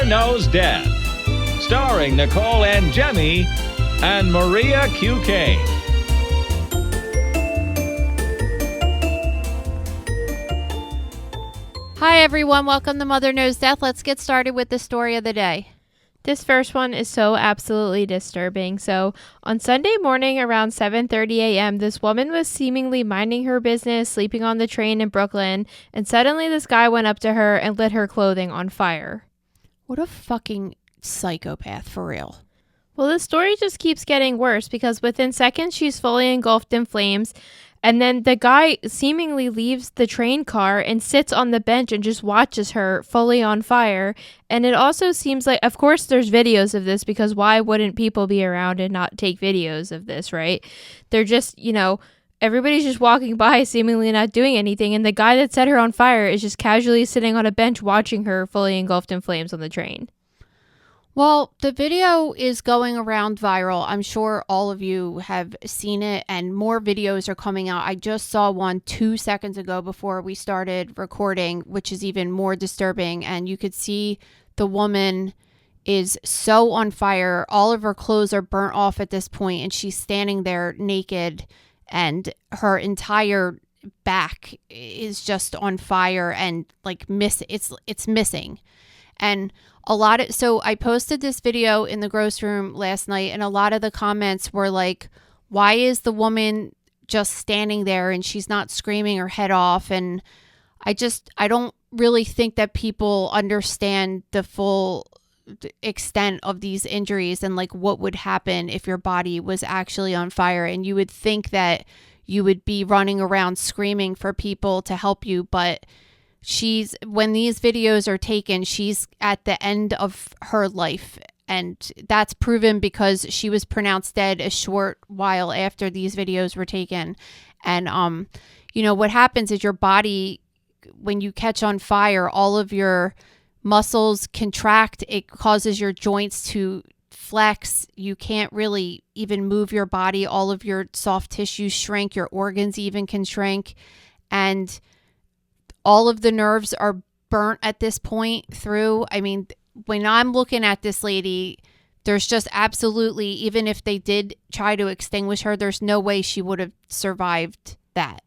Mother Knows Death, starring Nicole and Jemmy and Maria QK. Hi everyone, welcome to Mother Knows Death. Let's get started with the story of the day. This first one is so absolutely disturbing. So on Sunday morning around 7:30 a.m., this woman was seemingly minding her business, sleeping on the train in Brooklyn, and suddenly this guy went up to her and lit her clothing on fire. What a fucking psychopath, for real. Well, this story just keeps getting worse because within seconds she's fully engulfed in flames. And then the guy seemingly leaves the train car and sits on the bench and just watches her fully on fire. And it also seems like, of course, there's videos of this because why wouldn't people be around and not take videos of this, right? They're just, everybody's just walking by, seemingly not doing anything. And the guy that set her on fire is just casually sitting on a bench watching her fully engulfed in flames on the train. Well, the video is going around viral. I'm sure all of you have seen it and more videos are coming out. I just saw one 2 seconds ago before we started recording, which is even more disturbing. And you could see the woman is so on fire. All of her clothes are burnt off at this point and she's standing there naked and her entire back is just on fire and like it's missing. And so I posted this video in the gross room last night and a lot of the comments were like, why is the woman just standing there and she's not screaming her head off? And I don't really think that people understand the full extent of these injuries and like what would happen if your body was actually on fire. And you would think that you would be running around screaming for people to help you, but when these videos are taken, she's at the end of her life. And that's proven because she was pronounced dead a short while after these videos were taken. And, what happens is your body, when you catch on fire, all of your muscles contract. It causes your joints to flex. You can't really even move your body. All of your soft tissues shrink. Your organs even can shrink. And all of the nerves are burnt at this point through. I mean, when I'm looking at this lady, there's just absolutely, even if they did try to extinguish her, there's no way she would have survived that.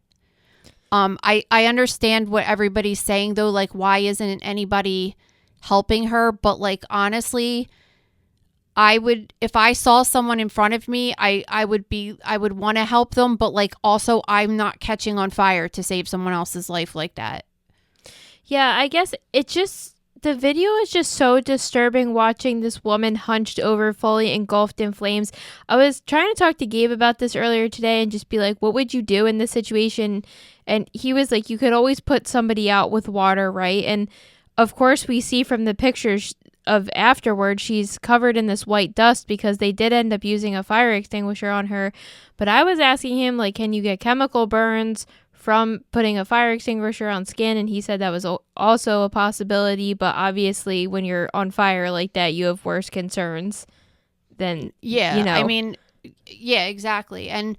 I understand what everybody's saying though, like why isn't anybody helping her? But like honestly, if I saw someone in front of me, I would want to help them, but like also I'm not catching on fire to save someone else's life like that. Yeah, I guess the video is just so disturbing watching this woman hunched over, fully engulfed in flames. I was trying to talk to Gabe about this earlier today and just be like, what would you do in this situation? And he was like, you could always put somebody out with water, right? And of course we see from the pictures of afterward, she's covered in this white dust because they did end up using a fire extinguisher on her. But I was asking him, like, can you get chemical burns from putting a fire extinguisher on skin? And he said that was also a possibility, but obviously when you're on fire like that, you have worse concerns than, I mean, yeah, exactly. And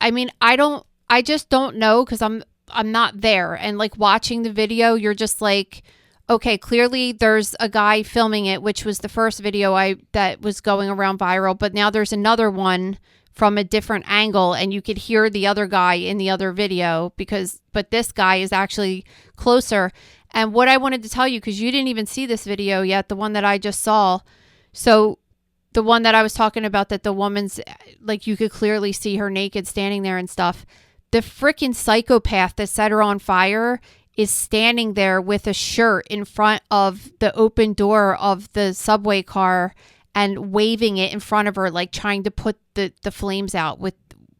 I mean, I just don't know because I'm not there. And like watching the video, you're just like, okay, clearly there's a guy filming it, which was the first video that was going around viral, but now there's another one from a different angle and you could hear the other guy in the other video but this guy is actually closer. And what I wanted to tell you, because you didn't even see this video yet, the one that I just saw. So the one that I was talking about, that the woman's like, you could clearly see her naked standing there and stuff. The freaking psychopath that set her on fire is standing there with a shirt in front of the open door of the subway car and waving it in front of her, like trying to put the flames out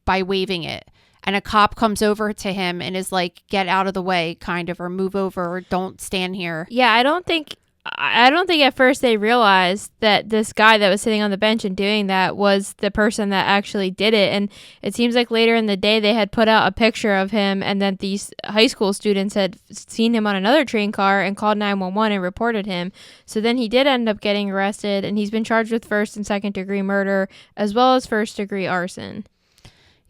by waving it. And a cop comes over to him and is like, get out of the way, kind of, or move over, or don't stand here. Yeah, I don't think at first they realized that this guy that was sitting on the bench and doing that was the person that actually did it. And it seems like later in the day they had put out a picture of him and that these high school students had seen him on another train car and called 911 and reported him. So then he did end up getting arrested and he's been charged with first and second degree murder as well as first degree arson.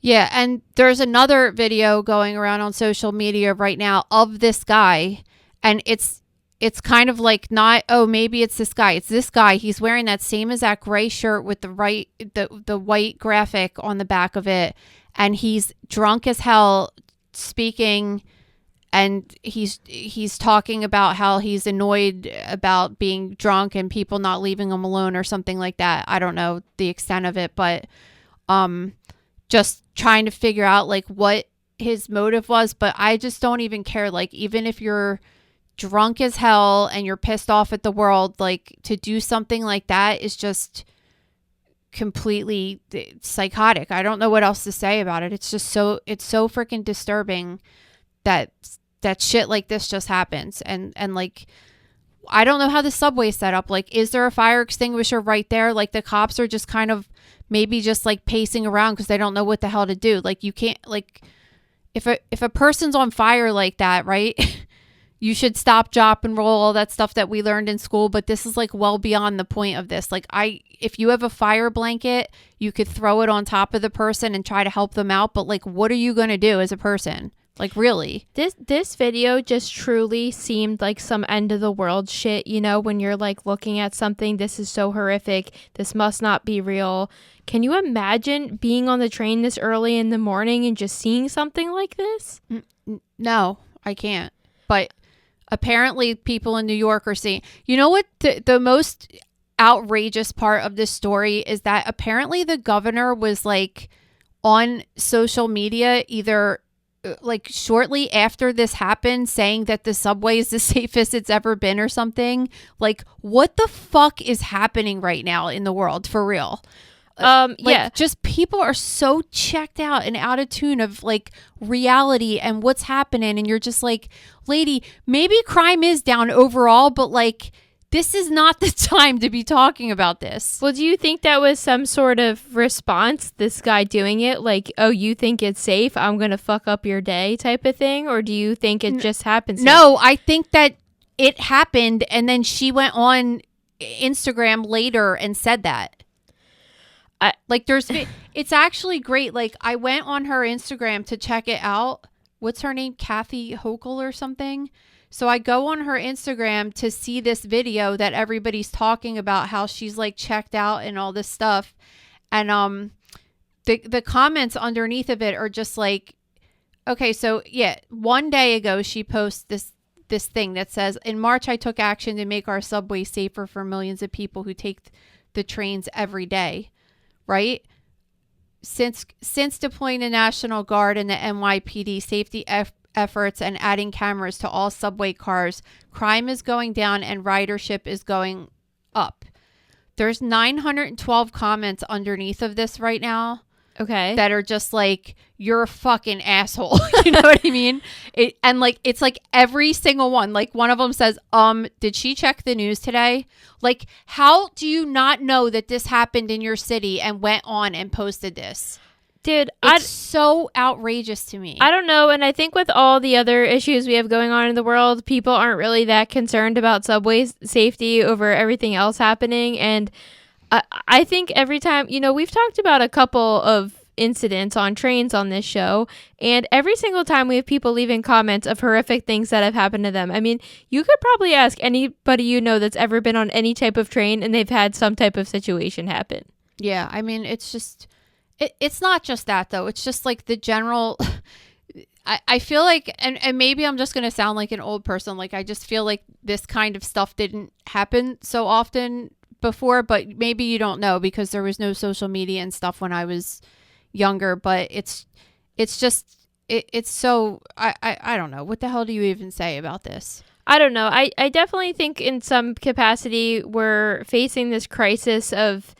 Yeah, and there's another video going around on social media right now of this guy, and it's it's kind of like not, oh, maybe it's this guy. It's this guy. He's wearing that same exact gray shirt with the white graphic on the back of it. And he's drunk as hell speaking, and he's talking about how he's annoyed about being drunk and people not leaving him alone or something like that. I don't know the extent of it, but just trying to figure out like what his motive was. But I just don't even care. Like, even if you're drunk as hell and you're pissed off at the world, like, to do something like that is just completely psychotic. I don't know what else to say about it. It's so freaking disturbing that shit like this just happens. And like, I don't know how the subway's set up. Like, is there a fire extinguisher right there? Like, the cops are just kind of maybe just like pacing around because they don't know what the hell to do. Like, you can't, like, if a person's on fire like that, right? You should stop, drop, and roll, all that stuff that we learned in school. But this is like well beyond the point of this. Like, if you have a fire blanket, you could throw it on top of the person and try to help them out. But like, what are you going to do as a person? Like, really? This video just truly seemed like some end of the world shit, you know, when you're like looking at something, this is so horrific, this must not be real. Can you imagine being on the train this early in the morning and just seeing something like this? No, I can't. But apparently people in New York are seeing, you know what, the most outrageous part of this story is that apparently the governor was like on social media either like shortly after this happened saying that the subway is the safest it's ever been or something. Like, what the fuck is happening right now in the world, for real? Like, just people are so checked out and out of tune of like reality and what's happening. And you're just like, lady, maybe crime is down overall, but like, this is not the time to be talking about this. Well, do you think that was some sort of response, this guy doing it? Like, oh, you think it's safe? I'm going to fuck up your day type of thing? Or do you think it just happens? No, I think that it happened and then she went on Instagram later and said that. It's actually great. Like, I went on her Instagram to check it out. What's her name? Kathy Hochul or something? So I go on her Instagram to see this video that everybody's talking about, how she's like checked out and all this stuff. And the comments underneath of it are just like, okay, so yeah, one day ago she posts this thing that says, in March I took action to make our subway safer for millions of people who take the trains every day, right? Since deploying the National Guard and the NYPD safety efforts and adding cameras to all subway cars, crime is going down and ridership is going up. There's 912 comments underneath of this right now. Okay. That are just like, you're a fucking asshole. You know what I mean? And like, it's like every single one. Like, one of them says, did she check the news today? Like, how do you not know that this happened in your city and went on and posted this? Dude, it's so outrageous to me. I don't know. And I think with all the other issues we have going on in the world, people aren't really that concerned about subway safety over everything else happening. And I think every time, you know, we've talked about a couple of incidents on trains on this show, and every single time we have people leaving comments of horrific things that have happened to them. I mean, you could probably ask anybody you know that's ever been on any type of train and they've had some type of situation happen. Yeah, I mean, it's just... It's not just that, though. It's just like the general... I feel like, and maybe I'm just going to sound like an old person. Like, I just feel like this kind of stuff didn't happen so often before, but maybe you don't know because there was no social media and stuff when I was younger. But it's just, it's so... I don't know. What the hell do you even say about this? I don't know. I definitely think in some capacity we're facing this crisis of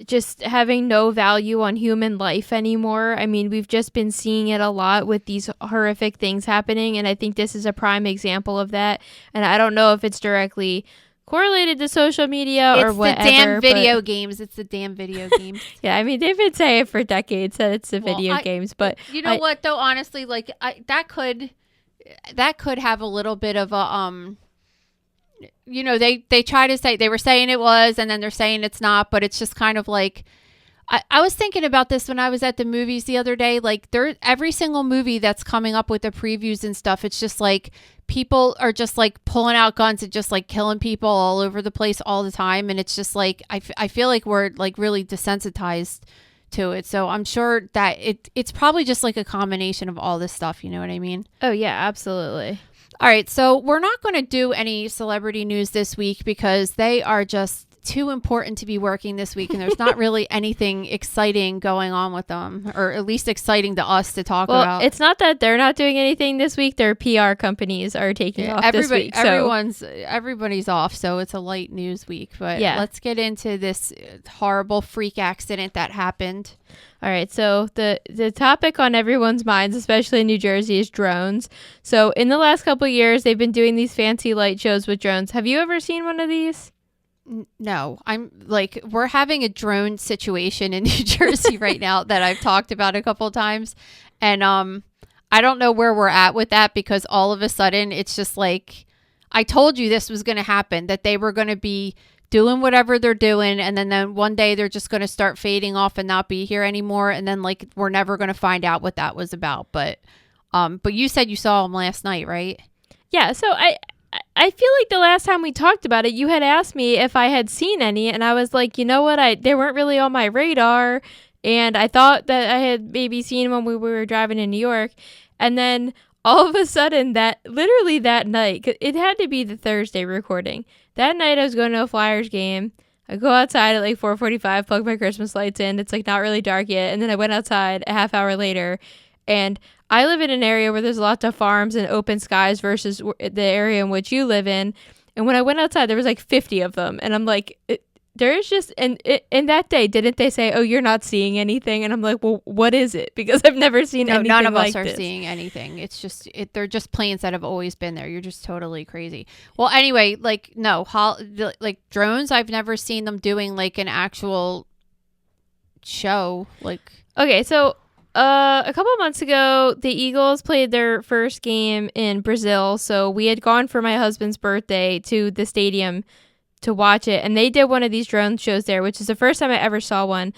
just having no value on human life anymore. I mean, we've just been seeing it a lot with these horrific things happening, and I think this is a prime example of that. And I don't know if it's directly correlated to social media or whatever. It's the damn video games. It's the damn video games. Yeah, I mean, they've been saying for decades that it's the video games, but you know what though? Honestly, like that could have a little bit of a you know, they try to say, they were saying it was, and then they're saying it's not, but it's just kind of like, I was thinking about this when I was at the movies the other day. Like, every single movie that's coming up with the previews and stuff, it's just like people are just like pulling out guns and just like killing people all over the place all the time. And it's just like, I feel like we're like really desensitized to it. So I'm sure that it's probably just like a combination of all this stuff. You know what I mean? Oh, yeah, absolutely. All right. So we're not going to do any celebrity news this week because they are just too important to be working this week, and there's not really anything exciting going on with them, or at least exciting to us to talk about. It's not that they're not doing anything this week. Their PR companies are taking off this week. Everybody's off, so it's a light news week. But let's get into this horrible freak accident that happened. All right, so the topic on everyone's minds, especially in New Jersey, is drones. So in the last couple of years, they've been doing these fancy light shows with drones. Have you ever seen one of these? No, I'm like, we're having a drone situation in New Jersey right now that I've talked about a couple of times. And I don't know where we're at with that, because all of a sudden it's just like, I told you this was going to happen, that they were going to be doing whatever they're doing. And then one day they're just going to start fading off and not be here anymore. And then like, we're never going to find out what that was about. But you said you saw them last night, right? Yeah. So I feel like the last time we talked about it, you had asked me if I had seen any, and I was like, you know what, they weren't really on my radar, and I thought that I had maybe seen when we were driving in New York, and then all of a sudden, literally that night, it had to be the Thursday recording, that night I was going to a Flyers game. I go outside at like 4:45, plug my Christmas lights in, it's like not really dark yet, and then I went outside a half hour later, and I live in an area where there's lots of farms and open skies versus the area in which you live in. And when I went outside, there was like 50 of them. And I'm like, there is just, and that day, didn't they say, oh, you're not seeing anything? And I'm like, well, what is it? Because I've never seen anything like this. None of us are seeing anything. It's just, they're just planes that have always been there. You're just totally crazy. Well, anyway, like, no, like drones, I've never seen them doing like an actual show. Like, okay, so a couple of months ago, the Eagles played their first game in Brazil. So we had gone for my husband's birthday to the stadium to watch it. And they did one of these drone shows there, which is the first time I ever saw one.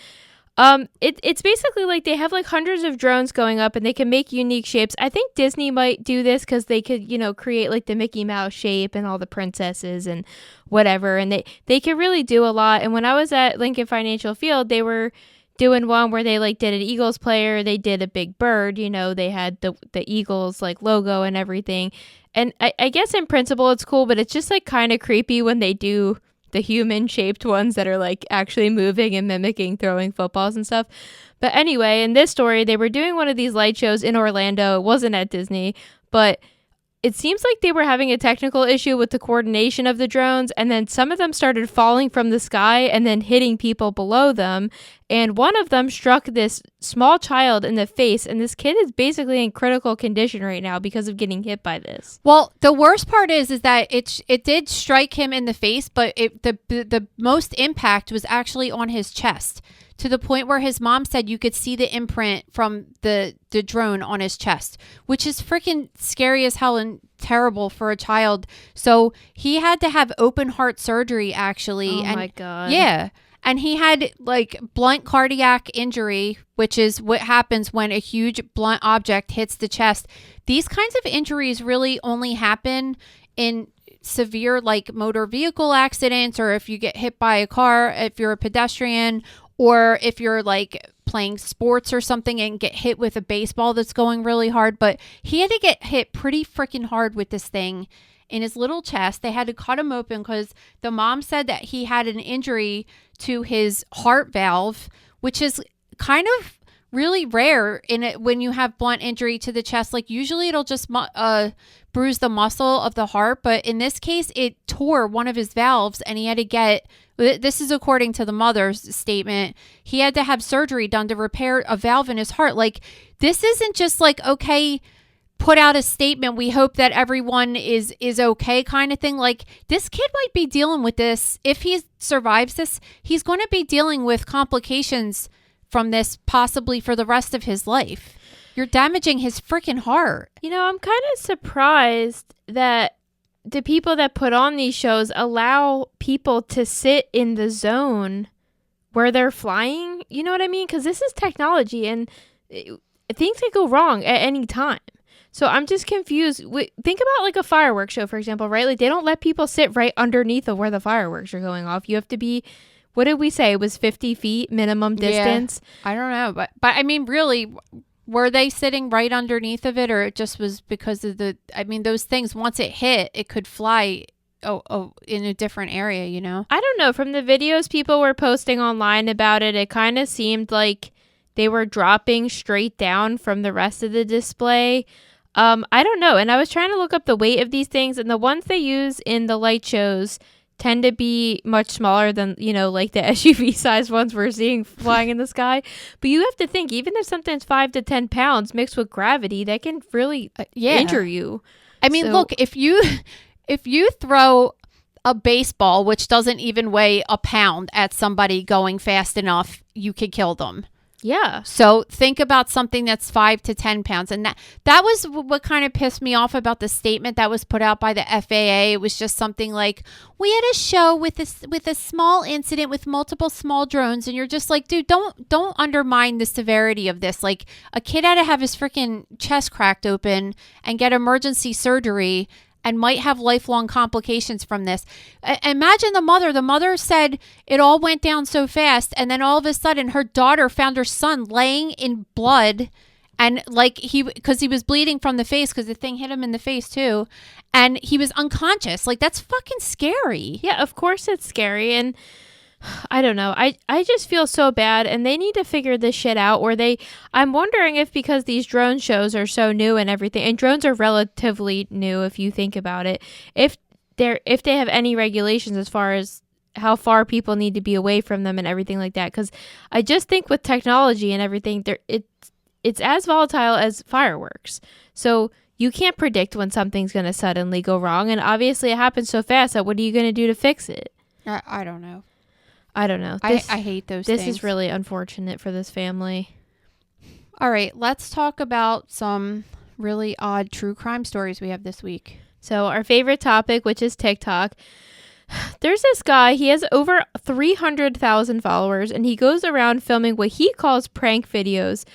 It's basically like they have like hundreds of drones going up and they can make unique shapes. I think Disney might do this because they could, create like the Mickey Mouse shape and all the princesses and whatever. And they could really do a lot. And when I was at Lincoln Financial Field, they were doing one where they like did an Eagles player, they did a big bird, they had the Eagles like logo and everything. And I guess in principle it's cool, but it's just like kind of creepy when they do the human shaped ones that are like actually moving and mimicking throwing footballs and stuff. But anyway, in this story, they were doing one of these light shows in Orlando. It wasn't at Disney, but it seems like they were having a technical issue with the coordination of the drones, and then some of them started falling from the sky and then hitting people below them. And one of them struck this small child in the face, and this kid is basically in critical condition right now because of getting hit by this. Well, the worst part is that it did strike him in the face, but the most impact was actually on his chest, to the point where his mom said you could see the imprint from the drone on his chest, which is freaking scary as hell and terrible for a child. So he had to have open heart surgery, actually. Oh my God. Yeah. And he had like blunt cardiac injury, which is what happens when a huge blunt object hits the chest. These kinds of injuries really only happen in severe like motor vehicle accidents, or if you get hit by a car, if you're a pedestrian, or if you're like playing sports or something and get hit with a baseball that's going really hard. But he had to get hit pretty freaking hard with this thing in his little chest. They had to cut him open because the mom said that he had an injury to his heart valve, which is kind of really rare in it when you have blunt injury to the chest. Like usually it'll just bruise the muscle of the heart, but in this case it tore one of his valves, and he had to get, this is according to the mother's statement, he had to have surgery done to repair a valve in his heart. Like, this isn't just like, okay, put out a statement, we hope that everyone is okay kind of thing. Like, this kid might be dealing with this. If he survives this, he's going to be dealing with complications from this possibly for the rest of his life. You're damaging his freaking heart. I'm kind of surprised that the people that put on these shows allow people to sit in the zone where they're flying. You know what I mean? Because this is technology, and things can go wrong at any time. So I'm just confused. Think about like a fireworks show, for example, right? Like they don't let people sit right underneath of where the fireworks are going off. You have to be, what did we say? It was 50 feet minimum distance. Yeah, I don't know. But I mean, really, were they sitting right underneath of it, or it just was because of those things, once it hit, it could fly in a different area, you know? I don't know. From the videos people were posting online about it, it kind of seemed like they were dropping straight down from the rest of the display. I don't know. And I was trying to look up the weight of these things, and the ones they use in the light shows tend to be much smaller than, like the SUV sized ones we're seeing flying in the sky. But you have to think, even if something's 5 to 10 pounds mixed with gravity, that can really injure you. I mean, look, if you throw a baseball, which doesn't even weigh a pound, at somebody going fast enough, you could kill them. Yeah. So think about something that's 5 to 10 pounds. And that was what kind of pissed me off about the statement that was put out by the FAA. It was just something like, we had a show with a small incident with multiple small drones. And you're just like, dude, don't undermine the severity of this. Like, a kid had to have his freaking chest cracked open and get emergency surgery and might have lifelong complications from this. Imagine the mother. The mother said it all went down so fast, and then all of a sudden her daughter found her son laying in blood, and because he was bleeding from the face because the thing hit him in the face too, and he was unconscious. Like, that's fucking scary. Yeah, of course it's scary, and I don't know. I just feel so bad, and they need to figure this shit out. I'm wondering if, because these drone shows are so new and everything, and drones are relatively new if you think about it, if they have any regulations as far as how far people need to be away from them and everything like that. Because I just think with technology and everything, it's as volatile as fireworks. So you can't predict when something's going to suddenly go wrong, and obviously it happens so fast that what are you going to do to fix it? I don't know. I don't know. I hate those things. This is really unfortunate for this family. All right, let's talk about some really odd true crime stories we have this week. So our favorite topic, which is TikTok. There's this guy, he has over 300,000 followers, and he goes around filming what he calls prank videos.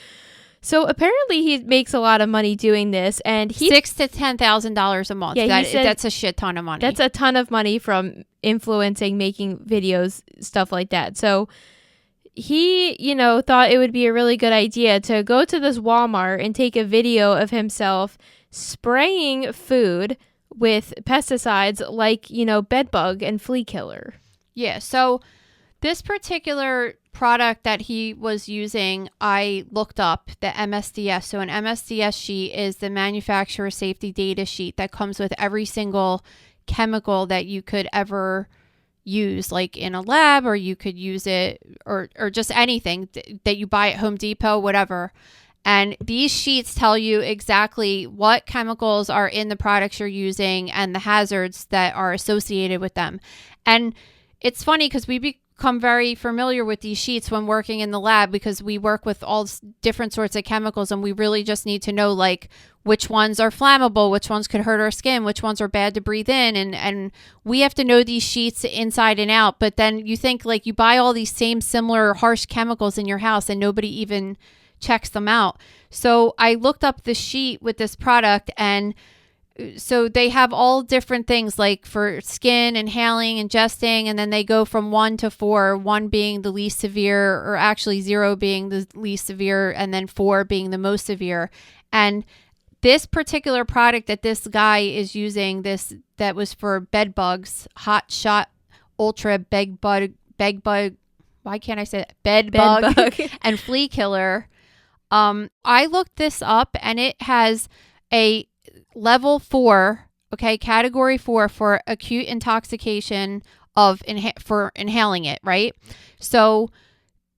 So apparently he makes a lot of money doing this, and $6,000 to $10,000 a month. Yeah, that's a shit ton of money. That's a ton of money from influencing, making videos, stuff like that. So he, thought it would be a really good idea to go to this Walmart and take a video of himself spraying food with pesticides like, bed bug and flea killer. Yeah, so this particular product that he was using, I looked up the MSDS. So an MSDS sheet is the manufacturer safety data sheet that comes with every single chemical that you could ever use, like in a lab, or you could use it, or just anything that you buy at Home Depot, whatever. And these sheets tell you exactly what chemicals are in the products you're using and the hazards that are associated with them. And it's funny because we become very familiar with these sheets when working in the lab, because we work with all different sorts of chemicals, and we really just need to know like which ones are flammable, which ones could hurt our skin, which ones are bad to breathe in, and we have to know these sheets inside and out. But then you think like you buy all these same similar harsh chemicals in your house and nobody even checks them out. So I looked up the sheet with this product, and so they have all different things like for skin, inhaling, ingesting, and then they go from 1 to 4, 1 being the least severe, or actually 0 being the least severe, and then 4 being the most severe. And this particular product that this guy is using, that was for bed bugs, Hot Shot Ultra bed bug, why can't I say that? Bed bug and flea killer. I looked this up, and it has a level 4, okay, category 4 for acute intoxication for inhaling it, right? So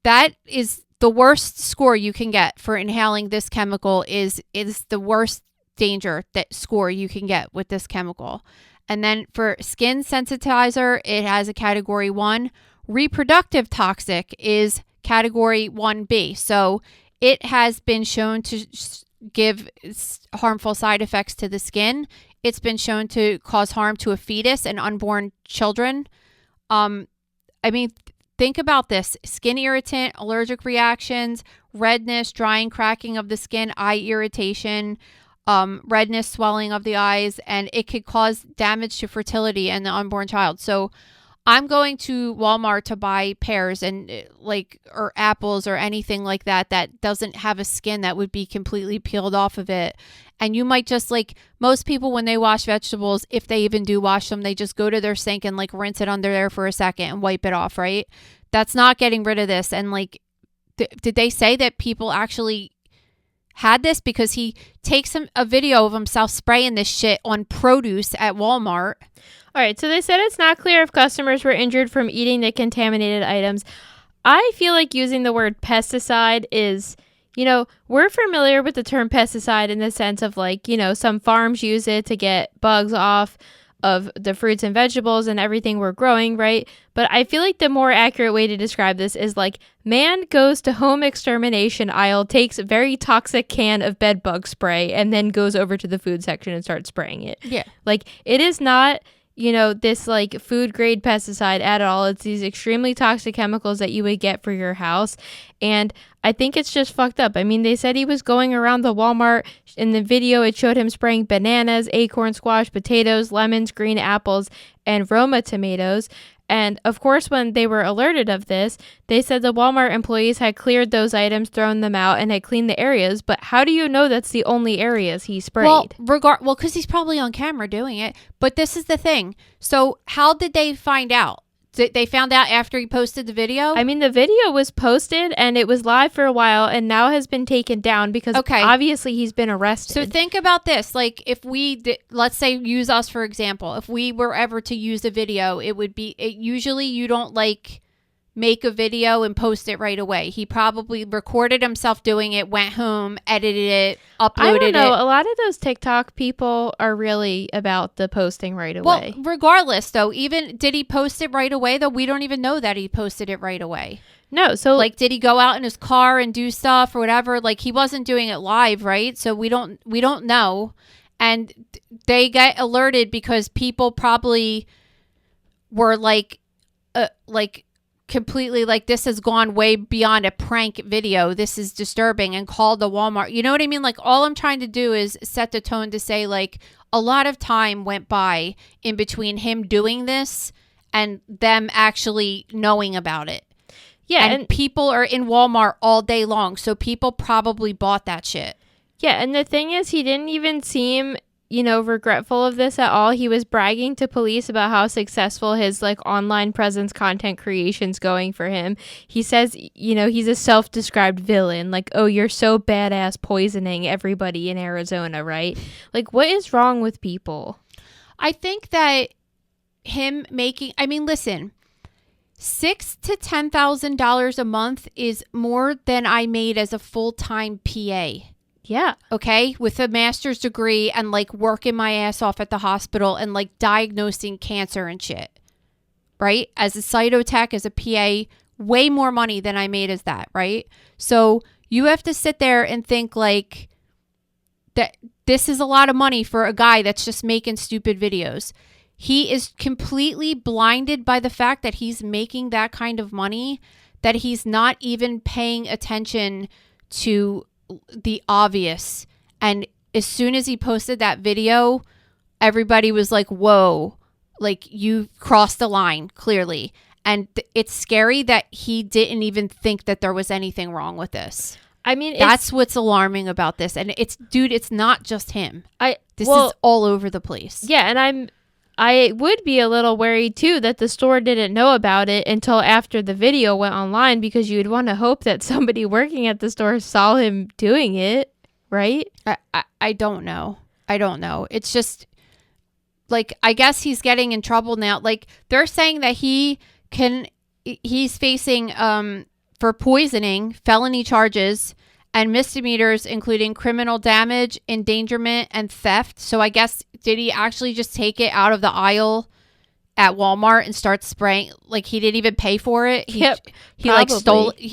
that is the worst score you can get for inhaling this chemical. Is the worst danger that score you can get with this chemical. And then for skin sensitizer, it has a category 1. Reproductive toxic is category 1B. So it has been shown to give harmful side effects to the skin. It's been shown to cause harm to a fetus and unborn children. I mean, think about this: skin irritant, allergic reactions, redness, drying, cracking of the skin, eye irritation, redness, swelling of the eyes, and it could cause damage to fertility and the unborn child. So I'm going to Walmart to buy pears and or apples or anything like that doesn't have a skin that would be completely peeled off of it. And you might just most people, when they wash vegetables, if they even do wash them, they just go to their sink and rinse it under there for a second and wipe it off, right? That's not getting rid of this. And did they say that people actually had this? Because he takes a video of himself spraying this shit on produce at Walmart. All right, so they said it's not clear if customers were injured from eating the contaminated items. I feel like using the word pesticide is, we're familiar with the term pesticide in the sense of some farms use it to get bugs off of the fruits and vegetables and everything we're growing, right? But I feel like the more accurate way to describe this is man goes to home extermination aisle, takes a very toxic can of bed bug spray, and then goes over to the food section and starts spraying it. Yeah. It is not this food grade pesticide at all. It's these extremely toxic chemicals that you would get for your house. And I think it's just fucked up. I mean, they said he was going around the Walmart. In the video, it showed him spraying bananas, acorn squash, potatoes, lemons, green apples, and Roma tomatoes. And of course, when they were alerted of this, they said the Walmart employees had cleared those items, thrown them out, and had cleaned the areas. But how do you know that's the only areas he sprayed? Well, because he's probably on camera doing it. But this is the thing. So how did they find out? They found out after he posted the video? I mean, the video was posted and it was live for a while and now has been taken down because obviously he's been arrested. So think about this. If we, let's say, use us for example. If we were ever to use a video, it would be, usually you don't make a video and post it right away. He probably recorded himself doing it, went home, edited it, uploaded it. I don't know. A lot of those TikTok people are really about the posting right away. Well, regardless, though, even did he post it right away, though? We don't even know that he posted it right away. No. So did he go out in his car and do stuff or whatever? He wasn't doing it live, right? So we don't know. And they get alerted because people probably were completely this has gone way beyond a prank video. This is disturbing, and called the Walmart. You know what I mean? All I'm trying to do is set the tone to say a lot of time went by in between him doing this and them actually knowing about it. Yeah. And people are in Walmart all day long. So people probably bought that shit. Yeah. And the thing is, he didn't even seem regretful of this at all. He was bragging to police about how successful his online presence content creation's going for him. He says, he's a self-described villain. Oh, you're so badass poisoning everybody in Arizona, right? What is wrong with people? I think that him making, listen, $6,000 to $10,000 a month is more than I made as a full-time PA. Yeah. Okay. With a master's degree and working my ass off at the hospital and diagnosing cancer and shit. Right. As a cytotech, as a PA, way more money than I made as that. Right. So you have to sit there and think that this is a lot of money for a guy that's just making stupid videos. He is completely blinded by the fact that he's making that kind of money, that he's not even paying attention to the obvious. And as soon as he posted that video, everybody was like, whoa, you crossed the line clearly. And it's scary that he didn't even think that there was anything wrong with this. That's what's alarming about this. And it's not just him. This is all over the place. Yeah. And I would be a little worried too that the store didn't know about it until after the video went online, because you would want to hope that somebody working at the store saw him doing it, right? I don't know. It's just I guess he's getting in trouble now. They're saying that he's facing for poisoning, felony charges, and misdemeanors, including criminal damage, endangerment, and theft. So I guess, did he actually just take it out of the aisle at Walmart and start spraying? He didn't even pay for it. He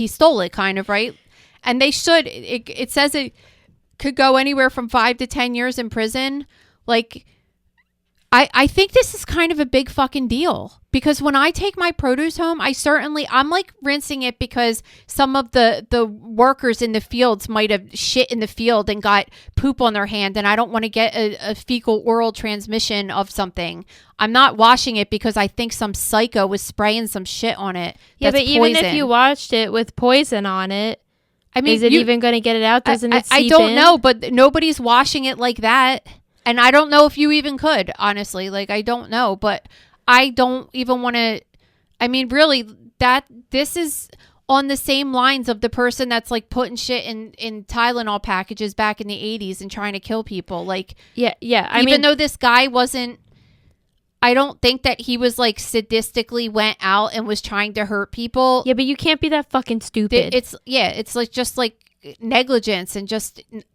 stole it, kind of, right? And they should. It says it could go anywhere from 5 to 10 years in prison. I think this is kind of a big fucking deal because when I take my produce home, I'm like rinsing it because some of the workers in the fields might have shit in the field and got poop on their hand, and I don't want to get a fecal oral transmission of something. I'm not washing it because I think some psycho was spraying some shit on it. Yeah, that's but even poison. if you washed it with poison on it, I mean, is it even going to get it out? Doesn't it seep I don't in? know, but nobody's washing it like that. And I don't know if you even could, honestly. Like, I don't know, but I don't even want to. I mean, really, this is on the same lines of the person that's like putting shit in Tylenol packages back in the 80s and trying to kill people. Like, yeah. I mean, mean, though this guy wasn't, I don't think that he was like sadistically went out and was trying to hurt people. yeah, but you can't be that fucking stupid. It's like just like negligence and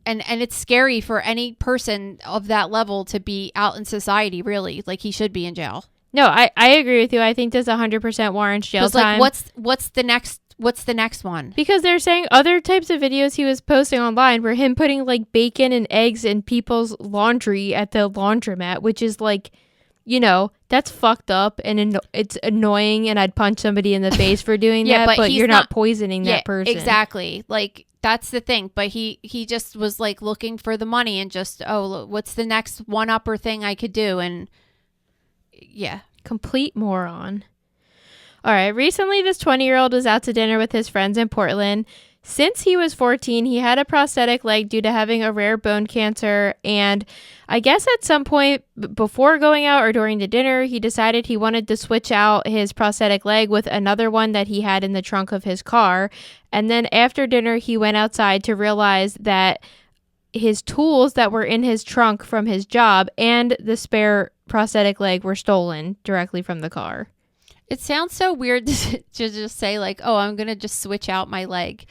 it's scary for any person of that level to be out in society. Really, like he should be in jail. No, I agree with you. I think this 100% warrants jail time. Like, what's the next one? Because they're saying other types of videos he was posting online were him putting like bacon and eggs in people's laundry at the laundromat, which is like, you know, that's fucked up and it's annoying, and I'd punch somebody in the face for doing that, but you're not poisoning that person. Exactly. Like, that's the thing. But he just was like looking for the money and just, look, what's the next one-upper thing I could do? And yeah. Complete moron. All right. Recently, this 20-year-old was out to dinner with his friends in Portland. Since he was 14, he had a prosthetic leg due to having a rare bone cancer. And I guess at some point before going out or during the dinner, he decided he wanted to switch out his prosthetic leg with another one that he had in the trunk of his car. And then after dinner, he went outside to realize that his tools that were in his trunk from his job and the spare prosthetic leg were stolen directly from the car. It sounds so weird to just say like, oh, I'm going to just switch out my leg.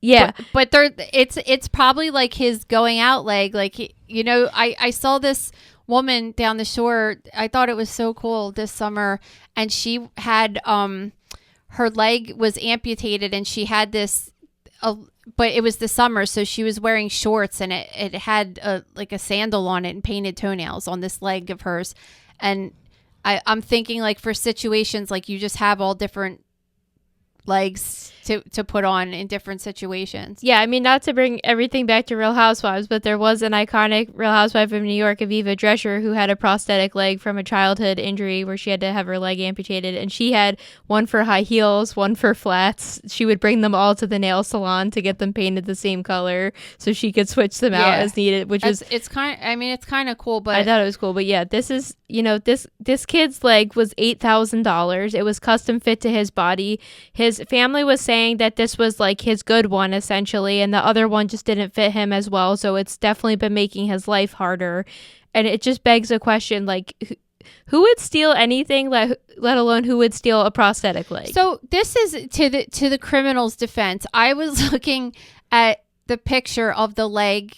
Yeah. But it's probably like his going out leg. Like, you know, I saw this woman down the shore. I thought it was so cool this summer. And she had, her leg was amputated and she had this, but it was the summer. So she was wearing shorts and it had like a sandal on it and painted toenails on this leg of hers. And I'm thinking like for situations like you just have all different legs to put on in different situations. Yeah, I mean, not to bring everything back to Real Housewives, but there was an iconic Real Housewife of New York, Aviva Drescher, who had a prosthetic leg from a childhood injury where she had to have her leg amputated, and she had one for high heels, one for flats. She would bring them all to the nail salon to get them painted the same color so she could switch them out as needed, which was... It's kind of cool, but... I thought it was cool, but yeah, this is, you know, this kid's leg was $8,000. It was custom fit to his body. His family was saying that this was like his good one essentially, and the other one just didn't fit him as well, so it's definitely been making his life harder. And it just begs a question, like, who would steal anything, let alone who would steal a prosthetic leg? So this is to the criminal's defense. I was looking at the picture of the leg.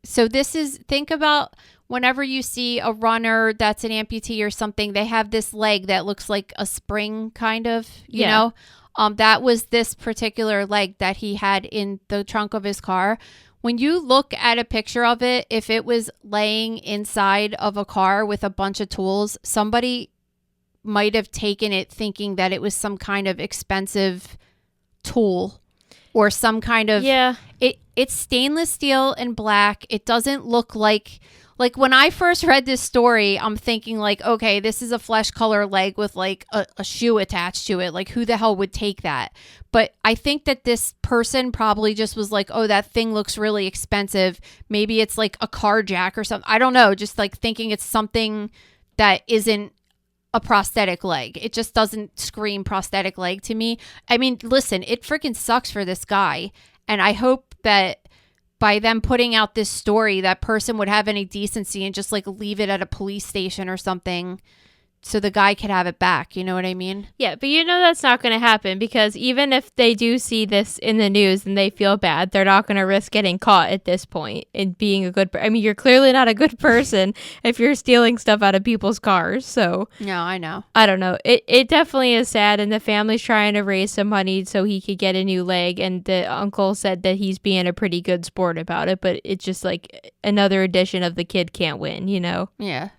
So this is, think about whenever you see a runner that's an amputee or something, they have this leg that looks like a spring kind of, you know? That was this particular leg that he had in the trunk of his car. When you look at a picture of it, if it was laying inside of a car with a bunch of tools, somebody might have taken it thinking that it was some kind of expensive tool or some kind of... Yeah. It's stainless steel and black. It doesn't look like when I first read this story, I'm thinking like, okay, this is a flesh color leg with like a shoe attached to it. Like, who the hell would take that? But I think that this person probably just was like, oh, that thing looks really expensive. Maybe it's like a car jack or something. I don't know. Just like thinking it's something that isn't a prosthetic leg. It just doesn't scream prosthetic leg to me. I mean, listen, it freaking sucks for this guy. And I hope that by them putting out this story, that person would have any decency and just like leave it at a police station or something so the guy could have it back. You know what I mean? Yeah, but you know that's not going to happen, because even if they do see this in the news and they feel bad, they're not going to risk getting caught at this point and being a good I mean, you're clearly not a good person if you're stealing stuff out of people's cars. So no, I know. I don't know. It definitely is sad, and the family's trying to raise some money so he could get a new leg, and the uncle said that he's being a pretty good sport about it, but it's just like another edition of the kid can't win, you know? Yeah.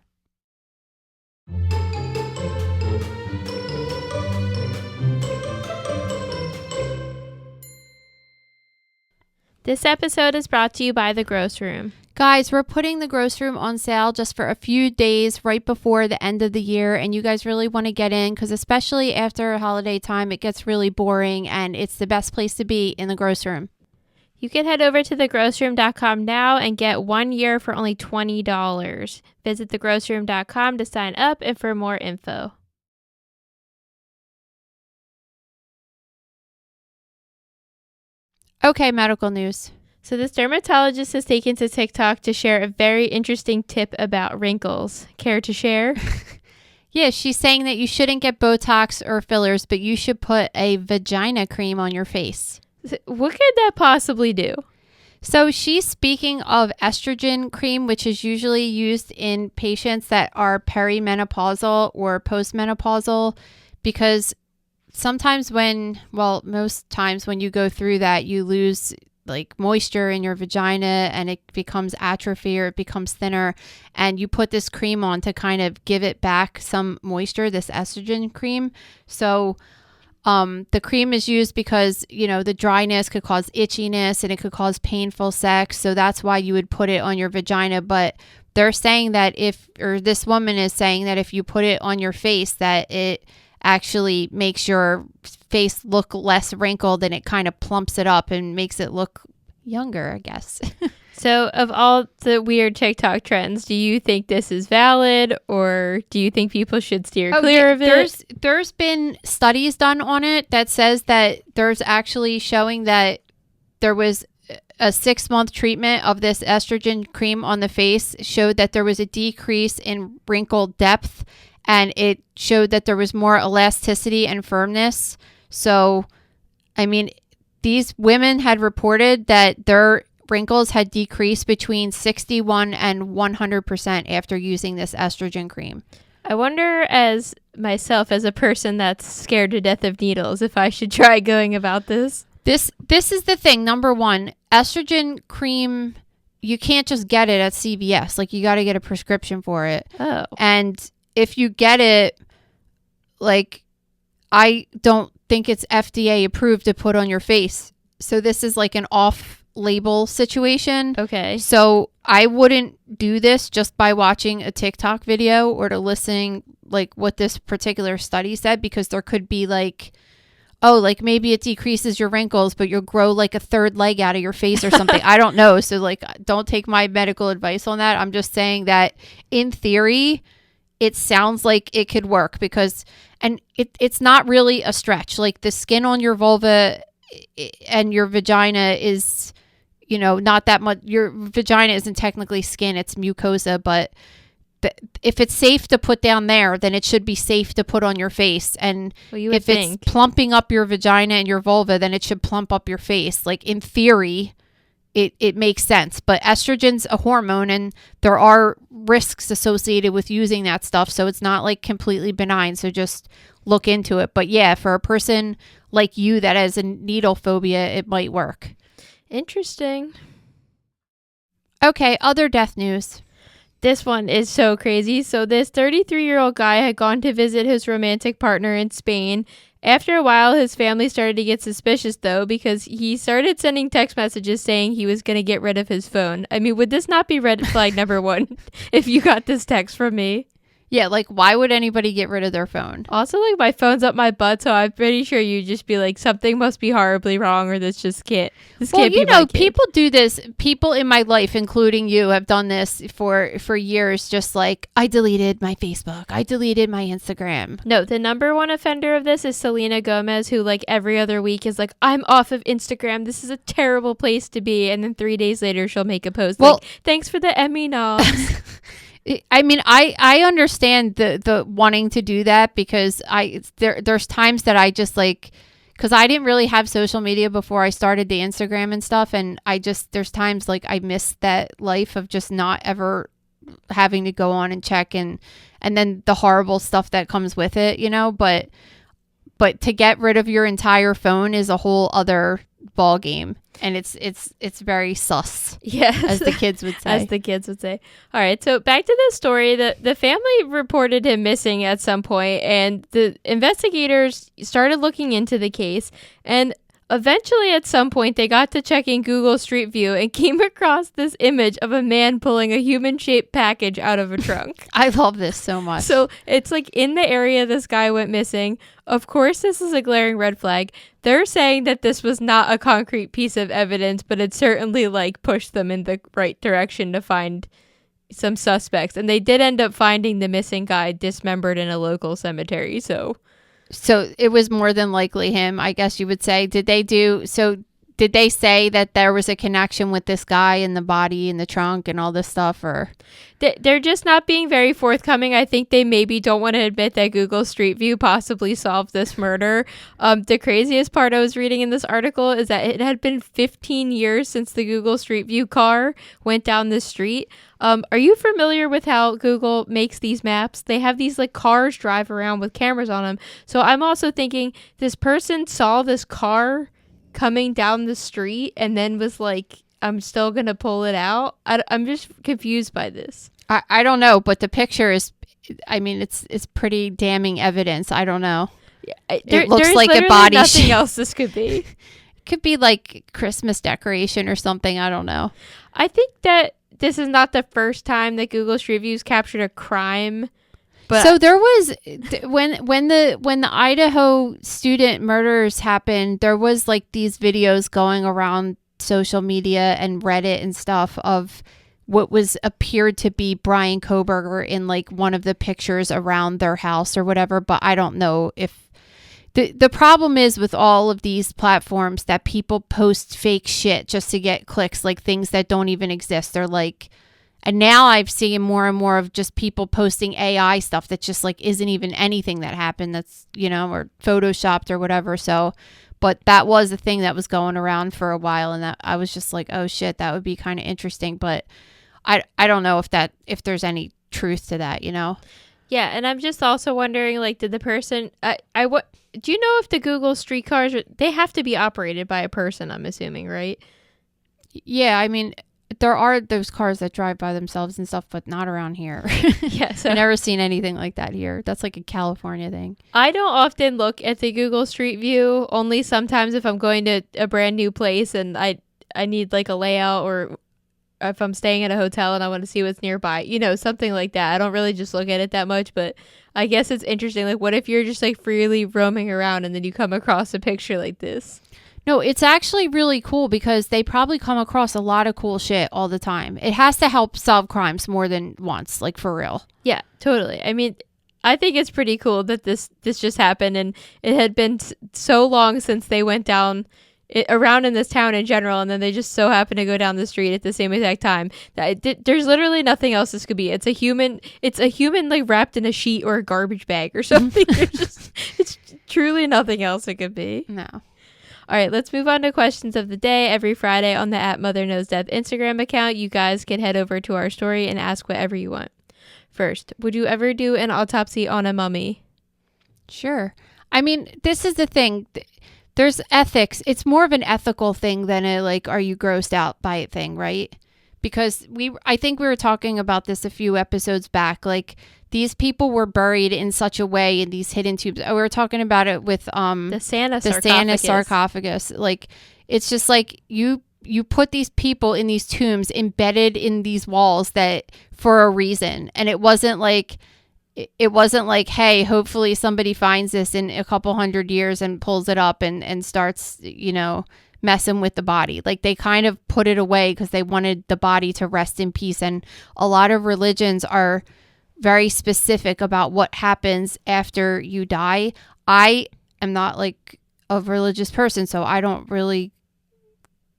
This episode is brought to you by The Gross Room. Guys, we're putting The Gross Room on sale just for a few days right before the end of the year, and you guys really want to get in because especially after holiday time, it gets really boring, and it's the best place to be in The Gross Room. You can head over to thegrossroom.com now and get 1 year for only $20. Visit thegrossroom.com to sign up and for more info. Okay, medical news. So this dermatologist has taken to TikTok to share a very interesting tip about wrinkles. Care to share? Yeah, she's saying that you shouldn't get Botox or fillers, but you should put a vagina cream on your face. What could that possibly do? So she's speaking of estrogen cream, which is usually used in patients that are perimenopausal or postmenopausal, because sometimes most times when you go through that, you lose like moisture in your vagina and it becomes atrophy or it becomes thinner, and you put this cream on to kind of give it back some moisture, this estrogen cream. So the cream is used because, the dryness could cause itchiness and it could cause painful sex. So that's why you would put it on your vagina. But they're saying that this woman is saying that if you put it on your face, that it actually makes your face look less wrinkled and it kind of plumps it up and makes it look younger, I guess. So of all the weird TikTok trends, do you think this is valid, or do you think people should steer clear of it? There's been studies done on it that says that there's actually showing that there was a 6-month treatment of this estrogen cream on the face showed that there was a decrease in wrinkle depth, and it showed that there was more elasticity and firmness. So, I mean, these women had reported that their wrinkles had decreased between 61 and 100% after using this estrogen cream. I wonder, as myself, as a person that's scared to death of needles, if I should try going about this. This is the thing. Number one, estrogen cream, you can't just get it at CVS. Like, you got to get a prescription for it. Oh. And if you get it, like, I don't think it's FDA approved to put on your face. So this is like an off-label situation. Okay. So I wouldn't do this just by watching a TikTok video or to listening like what this particular study said, because there could be like, oh, like maybe it decreases your wrinkles, but you'll grow like a third leg out of your face or something. I don't know. So like, don't take my medical advice on that. I'm just saying that in theory, it sounds like it could work because, and it's not really a stretch. Like the skin on your vulva and your vagina is, not that much. Your vagina isn't technically skin, it's mucosa, but if it's safe to put down there, then it should be safe to put on your face. And if it's plumping up your vagina and your vulva, then it should plump up your face. Like in theory, it makes sense. But estrogen's a hormone and there are risks associated with using that stuff. So it's not like completely benign. So just look into it. But yeah, for a person like you that has a needle phobia, it might work. Interesting. Okay, other death news. This one is so crazy. So this 33-year-old guy had gone to visit his romantic partner in Spain. After a while, his family started to get suspicious, though, because he started sending text messages saying he was going to get rid of his phone. I mean, would this not be red flag number one if you got this text from me? Yeah, like, why would anybody get rid of their phone? Also, like, my phone's up my butt, so I'm pretty sure you'd just be like, something must be horribly wrong, or this just can't. People do this. People in my life, including you, have done this for years. Just like, I deleted my Facebook. I deleted my Instagram. No, the number one offender of this is Selena Gomez, who, like, every other week is like, I'm off of Instagram. This is a terrible place to be. And then 3 days later, she'll make a post like, thanks for the Emmy noms. I mean, I understand the wanting to do that because there's times that I just like, because I didn't really have social media before I started the Instagram and stuff, and there's times like I miss that life of just not ever having to go on and check and then the horrible stuff that comes with it, but to get rid of your entire phone is a whole other ball game. And it's very sus. Yeah. As the kids would say. All right. So back to the story. The family reported him missing at some point, and the investigators started looking into the case. And Eventually, at some point, they got to checking Google Street View and came across this image of a man pulling a human-shaped package out of a trunk. I love this so much. So it's like in the area this guy went missing. Of course, this is a glaring red flag. They're saying that this was not a concrete piece of evidence, but it certainly like pushed them in the right direction to find some suspects. And they did end up finding the missing guy dismembered in a local cemetery. So it was more than likely him, I guess you would say. Did they say that there was a connection with this guy and the body in the trunk and all this stuff, or they're just not being very forthcoming? I think they maybe don't want to admit that Google Street View possibly solved this murder. The craziest part I was reading in this article is that it had been 15 years since the Google Street View car went down the street. Are you familiar with how Google makes these maps? They have these like cars drive around with cameras on them. So I'm also thinking this person saw this car coming down the street and then was like, I'm still going to pull it out. I'm just confused by this. I don't know, but the picture is, I mean, it's pretty damning evidence. I don't know. It looks like a body. Nothing else this could be. It could be like Christmas decoration or something. I don't know. I think that this is not the first time that Google Street View's captured a crime. But so there was when the Idaho student murders happened, there was like these videos going around social media and Reddit and stuff of what was appeared to be Brian Koberger in like one of the pictures around their house or whatever. But I don't know if the problem is with all of these platforms that people post fake shit just to get clicks, like things that don't even exist. They're like. And now I've seen more and more of just people posting AI stuff that just like isn't even anything that happened, that's, you know, or photoshopped or whatever. So, but that was a thing that was going around for a while, and that I was just like, oh shit, that would be kind of interesting. But I don't know if there's any truth to that, you know? Yeah, and I'm just also wondering, like, did the person what do you know if the Google street cars they have to be operated by a person, I'm assuming, right? Yeah, I mean, there are those cars that drive by themselves and stuff, but not around here. Yeah, so I've never seen anything like that here. That's like a California thing. I don't often look at the Google Street View, only sometimes if I'm going to a brand new place and I need like a layout, or if I'm staying at a hotel and I want to see what's nearby, you know, something like that. I don't really just look at it that much, but I guess it's interesting. Like, what if you're just like freely roaming around and then you come across a picture like this? No, it's actually really cool because they probably come across a lot of cool shit all the time. It has to help solve crimes more than once, like for real. Yeah, totally. I mean, I think it's pretty cool that this just happened, and it had been so long since they went down around in this town in general, and then they just so happen to go down the street at the same exact time. That there's literally nothing else this could be. It's a human like wrapped in a sheet or a garbage bag or something. It's truly nothing else it could be. No. All right, let's move on to questions of the day. Every Friday on the @MotherKnowsDeath Instagram account, you guys can head over to our story and ask whatever you want. First, would you ever do an autopsy on a mummy? Sure. I mean, this is the thing. There's ethics. It's more of an ethical thing than a like, are you grossed out by it thing, right? Because I think we were talking about this a few episodes back. Like, these people were buried in such a way in these hidden tubes. We were talking about it with the Santa sarcophagus. Like, it's just like you put these people in these tombs embedded in these walls that for a reason. And it wasn't like, hey, hopefully somebody finds this in a couple hundred years and pulls it up and starts, you know, messing with the body. Like, they kind of put it away because they wanted the body to rest in peace. And a lot of religions are very specific about what happens after you die. I am not like a religious person, so I don't really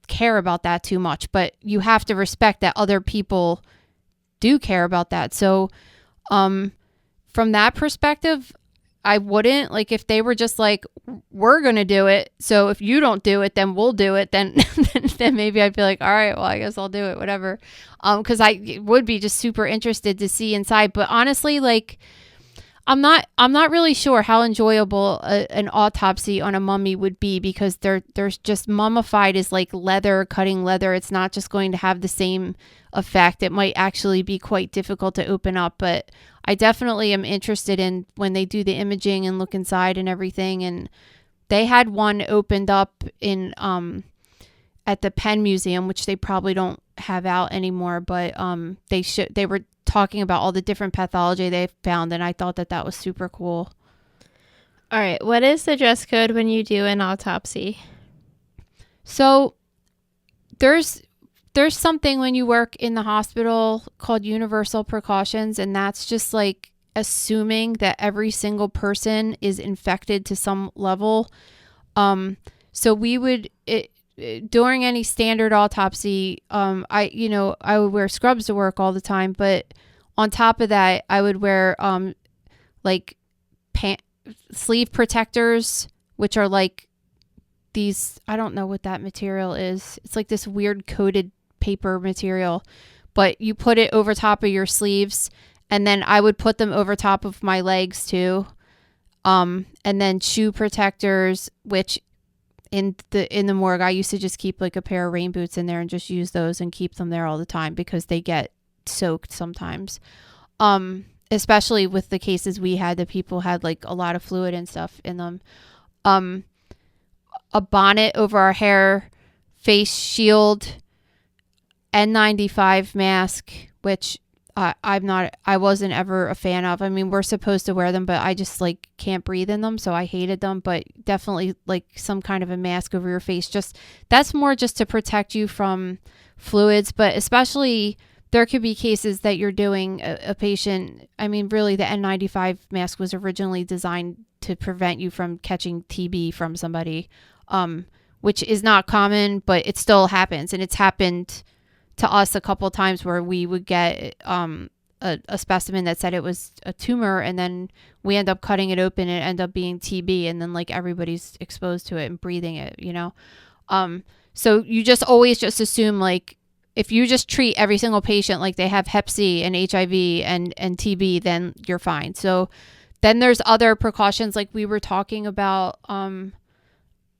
care about that too much, but you have to respect that other people do care about that. So from that perspective, I wouldn't, like, if they were just like, we're going to do it, so if you don't do it, then we'll do it, then then maybe I'd be like, all right, well, I guess I'll do it, whatever. Because I would be just super interested to see inside. But honestly, like, I'm not really sure how enjoyable an autopsy on a mummy would be, because there's just mummified is like leather, cutting leather. It's not just going to have the same effect. It might actually be quite difficult to open up, but I definitely am interested in when they do the imaging and look inside and everything. And They had one opened up in at the Penn Museum, which they probably don't have out anymore, but they were talking about all the different pathology they found, and I thought that was super cool. All right, what is the dress code when you do an autopsy? So there's something when you work in the hospital called universal precautions, and that's just like assuming that every single person is infected to some level. So we would during any standard autopsy, I would wear scrubs to work all the time, but on top of that, I would wear like sleeve protectors, which are like these, I don't know what that material is. It's like this weird coated paper material, but you put it over top of your sleeves, and then I would put them over top of my legs too. And then shoe protectors, which in the morgue, I used to just keep like a pair of rain boots in there and just use those and keep them there all the time because they get soaked sometimes. Especially with the cases we had, that people had like a lot of fluid and stuff in them. A bonnet over our hair, face shield, N95 mask, which I wasn't ever a fan of. I mean, we're supposed to wear them, but I just like can't breathe in them, so I hated them. But definitely like some kind of a mask over your face. Just that's more just to protect you from fluids, but especially there could be cases that you're doing a patient. I mean, really, the N95 mask was originally designed to prevent you from catching TB from somebody, which is not common, but it still happens. And it's happened to us a couple times where we would get a specimen that said it was a tumor, and then we end up cutting it open and it end up being TB, and then like everybody's exposed to it and breathing it, you know? So you just always just assume like, if you just treat every single patient like they have Hep C and HIV and TB, then you're fine. So then there's other precautions like we were talking about.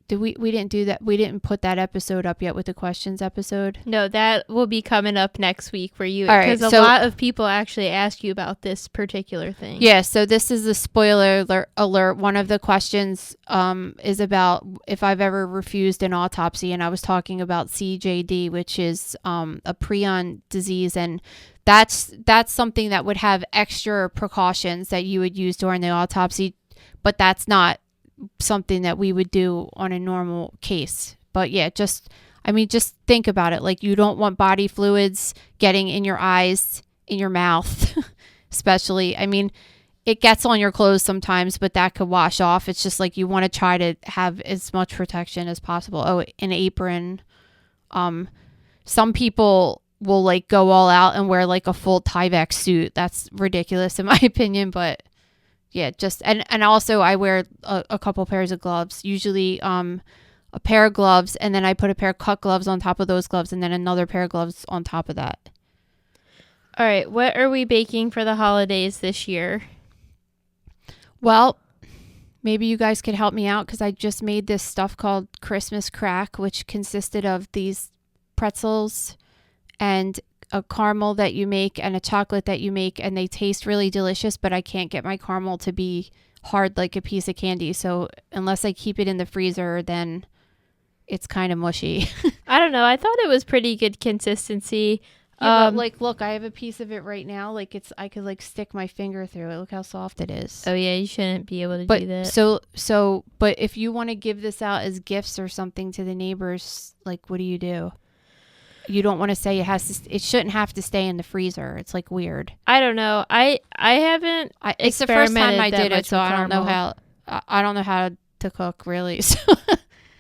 We didn't do that. We didn't put that episode up yet with the questions episode. No, that will be coming up next week for you. All right, because a lot of people actually ask you about this particular thing. Yeah, so this is the spoiler alert. One of the questions is about if I've ever refused an autopsy, and I was talking about CJD, which is a prion disease, and that's something that would have extra precautions that you would use during the autopsy, but that's not something that we would do on a normal case. But yeah, just think about it. Like, you don't want body fluids getting in your eyes, in your mouth, especially. I mean, it gets on your clothes sometimes, but that could wash off. It's just like you want to try to have as much protection as possible. Oh, an apron. Some people will like go all out and wear like a full Tyvek suit. That's ridiculous in my opinion, but yeah, just and also I wear a couple pairs of gloves, usually a pair of gloves, and then I put a pair of cut gloves on top of those gloves, and then another pair of gloves on top of that. All right, what are we baking for the holidays this year? Well, maybe you guys could help me out, because I just made this stuff called Christmas crack, which consisted of these pretzels and a caramel that you make and a chocolate that you make, and they taste really delicious, but I can't get my caramel to be hard like a piece of candy. So unless I keep it in the freezer, then it's kind of mushy. I don't know. I thought it was pretty good consistency. Yeah, but like, look, I have a piece of it right now. Like, I could like stick my finger through it. Look how soft it is. Oh yeah, you shouldn't be able to do that. But if you want to give this out as gifts or something to the neighbors, like, what do? You don't want to say it shouldn't have to stay in the freezer. It's like weird. I don't know. I haven't. It's the first time I did it, so I don't know how to cook really. So.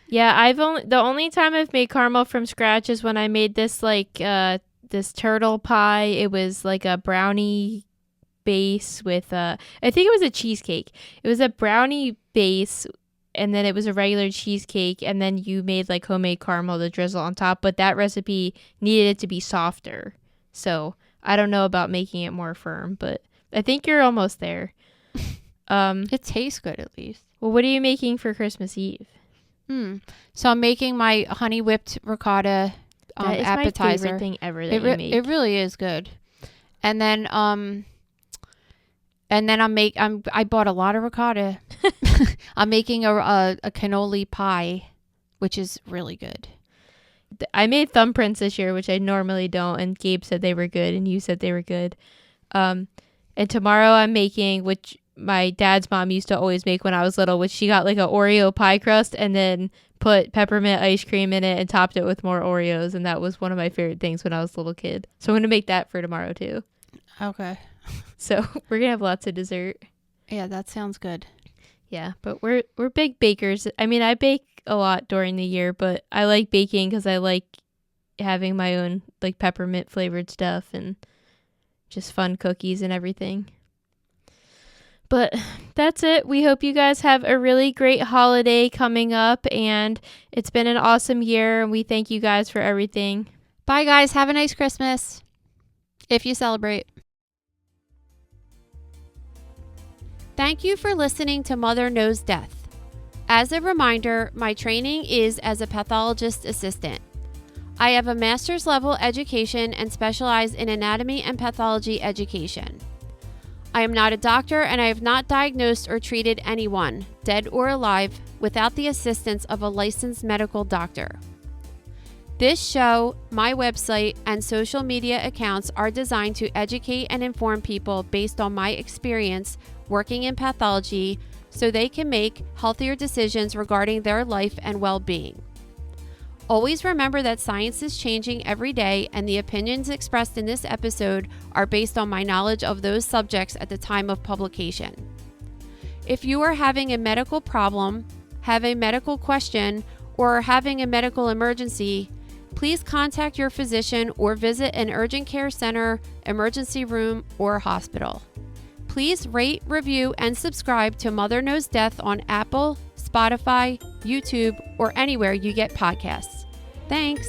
Yeah, the only time I've made caramel from scratch is when I made this like this turtle pie. It was like a brownie base with I think it was a cheesecake. It was a brownie base, and then it was a regular cheesecake, and then you made like homemade caramel to drizzle on top, but that recipe needed it to be softer. So I don't know about making it more firm, but I think you're almost there. It tastes good at least. Well, what are you making for Christmas Eve? So I'm making my honey whipped ricotta that is appetizer. My favorite thing ever that you make. It really is good. And then And then I bought a lot of ricotta. I'm making a cannoli pie, which is really good. I made thumbprints this year, which I normally don't, and Gabe said they were good, and you said they were good. And tomorrow I'm making, which my dad's mom used to always make when I was little, which she got like an Oreo pie crust and then put peppermint ice cream in it and topped it with more Oreos, and that was one of my favorite things when I was a little kid. So I'm going to make that for tomorrow too. Okay. So we're going to have lots of dessert. Yeah, that sounds good. Yeah, but we're big bakers. I mean, I bake a lot during the year, but I like baking because I like having my own like peppermint flavored stuff and just fun cookies and everything. But that's it. We hope you guys have a really great holiday coming up, and it's been an awesome year, and we thank you guys for everything. Bye, guys. Have a nice Christmas, if you celebrate. Thank you for listening to Mother Knows Death. As a reminder, my training is as a pathologist assistant. I have a master's level education and specialize in anatomy and pathology education. I am not a doctor, and I have not diagnosed or treated anyone, dead or alive, without the assistance of a licensed medical doctor. This show, my website, and social media accounts are designed to educate and inform people based on my experience working in pathology so they can make healthier decisions regarding their life and well-being. Always remember that science is changing every day, and the opinions expressed in this episode are based on my knowledge of those subjects at the time of publication. If you are having a medical problem, have a medical question, or are having a medical emergency, please contact your physician or visit an urgent care center, emergency room, or hospital. Please rate, review, and subscribe to Mother Knows Death on Apple, Spotify, YouTube, or anywhere you get podcasts. Thanks.